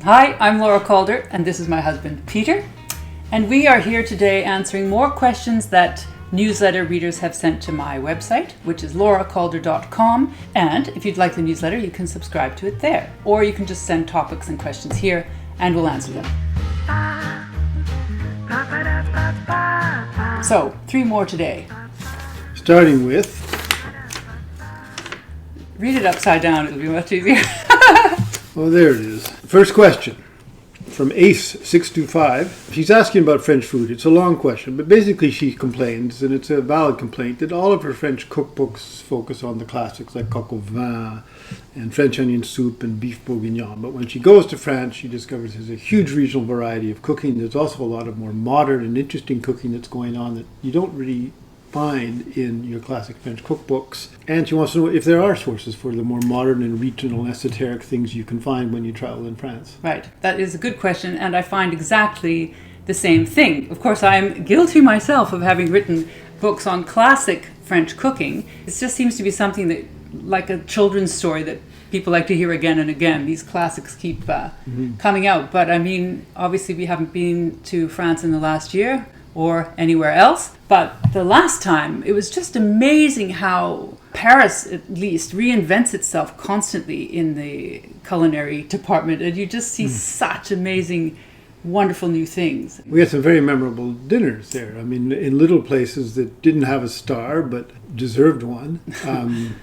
Hi, I'm Laura Calder, and this is my husband, Peter. And we are here today answering more questions that newsletter readers have sent to my website, which is lauracalder.com. And if you'd like the newsletter, you can subscribe to it there. Or you can just send topics and questions here, and we'll answer them. So, 3 more today. Starting with... Read it upside down, it'll be much easier. Oh, there it is. First question from Ace625. She's asking about French food. It's a long question, but basically she complains, and it's a valid complaint, that all of her French cookbooks focus on the classics like coq au vin and French onion soup and beef bourguignon. But when she goes to France, she discovers there's a huge regional variety of cooking. There's also a lot of more modern and interesting cooking that's going on that you don't really find in your classic French cookbooks. And she wants to know if there are sources for the more modern and regional esoteric things you can find when you travel in France. Right. That is a good question, and I find exactly the same thing. Of course, I'm guilty myself of having written books on classic French cooking. It just seems to be something that, like a children's story that people like to hear again and again. These classics keep coming out. But I mean, obviously we haven't been to France in the last year or anywhere else. But the last time, it was just amazing how Paris, at least, reinvents itself constantly in the culinary department. And you just see such amazing, wonderful new things. We had some very memorable dinners there. I mean, in little places that didn't have a star, but deserved one.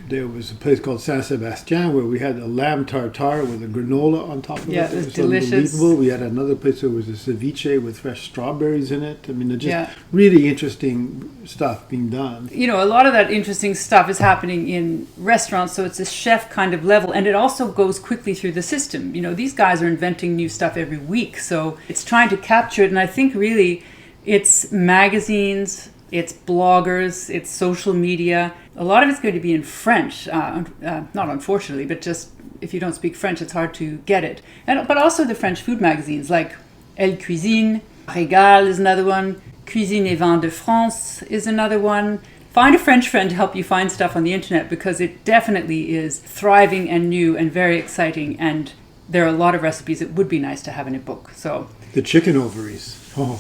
There was a place called Saint-Sébastien where we had a lamb tartare with a granola on top of it. Yeah, it was delicious. Unbelievable. We had another place where was a ceviche with fresh strawberries in it. I mean, just really interesting stuff being done. You know, a lot of that interesting stuff is happening in restaurants, so it's a chef kind of level, and it also goes quickly through the system. You know, these guys are inventing new stuff every week, so it's trying to capture it, and I think really it's magazines, it's bloggers, it's social media. A lot of it's going to be in French, not unfortunately, but just if you don't speak French, it's hard to get it. But also the French food magazines like Elle Cuisine, Régal is another one, Cuisine et Vin de France is another one. Find a French friend to help you find stuff on the internet, because it definitely is thriving and new and very exciting, and there are a lot of recipes that would be nice to have in a book. So the chicken ovaries. Oh.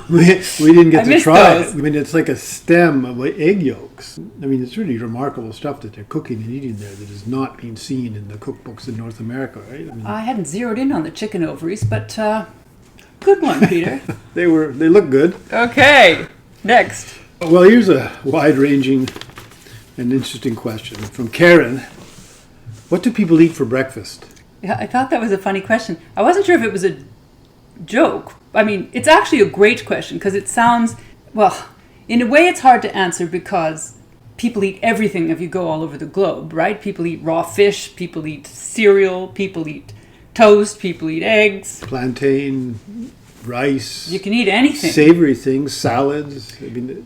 we didn't get to try it. I mean, it's like a stem of egg yolks. I mean, it's really remarkable stuff that they're cooking and eating there that is not being seen in the cookbooks in North America, right? I mean, I hadn't zeroed in on the chicken ovaries, but good one, Peter. They look good. Okay, next. Well, here's a wide-ranging and interesting question from Karen. What do people eat for breakfast? Yeah, I thought that was a funny question. I wasn't sure if it was a joke. I mean, it's actually a great question because it sounds, well, in a way it's hard to answer because people eat everything if you go all over the globe, right? People eat raw fish, people eat cereal, people eat toast, people eat eggs. Plantain, rice. You can eat anything. Savory things, salads. I mean,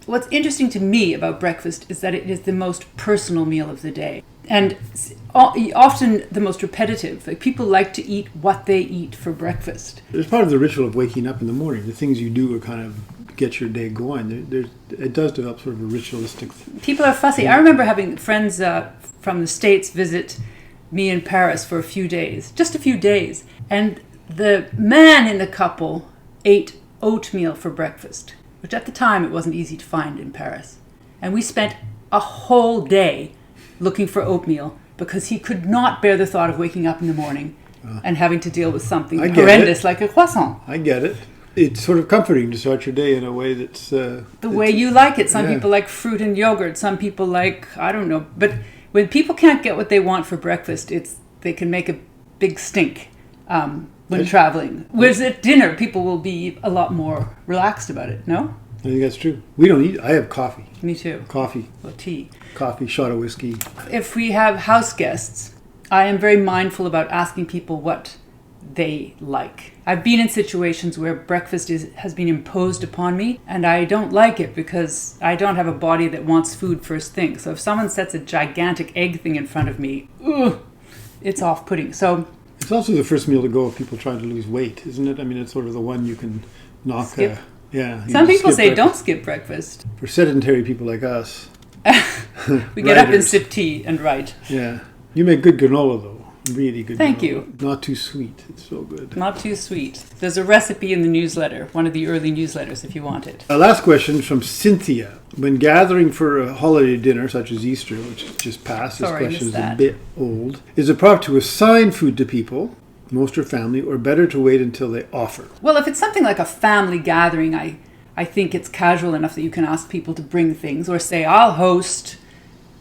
what's interesting to me about breakfast is that it is the most personal meal of the day. And often the most repetitive. Like, people like to eat what they eat for breakfast. It's part of the ritual of waking up in the morning. The things you do are kind of get your day going. It does develop sort of a ritualistic thing. People are fussy. I remember having friends from the States visit me in Paris for a few days, just a few days. And the man in the couple ate oatmeal for breakfast, which at the time it wasn't easy to find in Paris. And we spent a whole day looking for oatmeal because he could not bear the thought of waking up in the morning and having to deal with something horrendous like a croissant. I get it. It's sort of comforting to start your day in a way that's... the way you like it. Some people like fruit and yogurt. Some people like, I don't know. But when people can't get what they want for breakfast, they can make a big stink when traveling. Whereas at dinner, people will be a lot more relaxed about it, no? I think that's true. We don't eat. I have coffee. Me too. Coffee. Well, tea. Coffee, shot of whiskey. If we have house guests, I am very mindful about asking people what they like. I've been in situations where breakfast has been imposed upon me, and I don't like it because I don't have a body that wants food first thing. So if someone sets a gigantic egg thing in front of me, it's off-putting. So it's also the first meal to go if people trying to lose weight, isn't it? I mean, it's sort of the one you can knock. Skip. Yeah. Some people say don't skip breakfast. For sedentary people like us. We get up and sip tea and write. Yeah. You make good granola, though. Really good. Thank granola. you. Not too sweet. It's so good. Not too sweet. There's a recipe in the newsletter, one of the early newsletters if you want it. Last question from Cynthia. When gathering for a holiday dinner, such as Easter, which just passed, this Sorry, question is missed a that. bit old. Is it proper to assign food to people, most or family, or better to wait until they offer? Well, if it's something like a family gathering, I think it's casual enough that you can ask people to bring things or say, I'll host,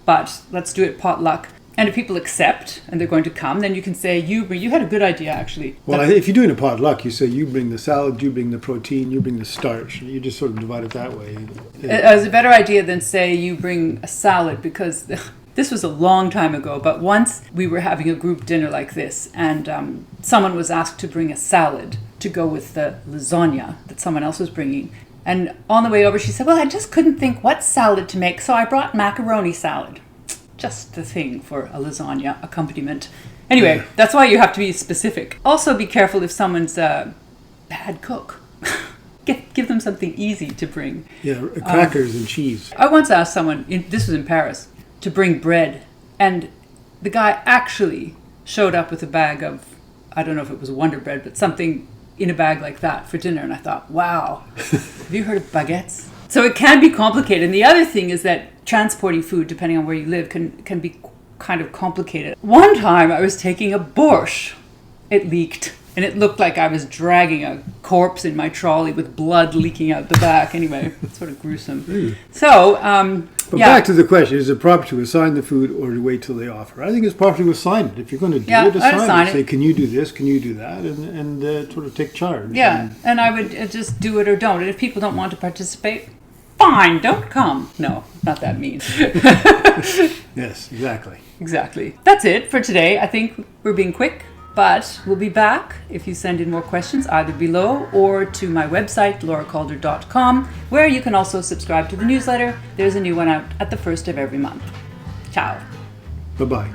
but let's do it potluck. And if people accept and they're going to come, then you can say, you had a good idea, actually. Well, if you're doing a potluck, you say you bring the salad, you bring the protein, you bring the starch. You just sort of divide it that way. It's a better idea than say you bring a salad, because this was a long time ago, but once we were having a group dinner like this, and someone was asked to bring a salad to go with the lasagna that someone else was bringing. And on the way over, she said, well, I just couldn't think what salad to make, so I brought macaroni salad. Just the thing for a lasagna accompaniment. Anyway, that's why you have to be specific. Also be careful if someone's a bad cook. Give them something easy to bring. Yeah, crackers and cheese. I once asked someone, this was in Paris, to bring bread. And the guy actually showed up with a bag of, I don't know if it was Wonder Bread, but something in a bag like that for dinner. And I thought, wow, have you heard of baguettes? So it can be complicated. And the other thing is that transporting food, depending on where you live, can be kind of complicated. One time I was taking a borscht. It leaked. And it looked like I was dragging a corpse in my trolley with blood leaking out the back. Anyway, it's sort of gruesome. So, But back to the question, is it proper to assign the food or to wait till they offer? I think it's proper to assign it. If you're going to do it, assign it. Say, can you do this, can you do that, and sort of take charge. Yeah, and I would just do it or don't. And if people don't want to participate, fine, don't come. No, not that mean. Yes, exactly. Exactly. That's it for today. I think we're being quick. But we'll be back if you send in more questions either below or to my website, lauracalder.com, where you can also subscribe to the newsletter. There's a new one out at the first of every month. Ciao. Bye-bye.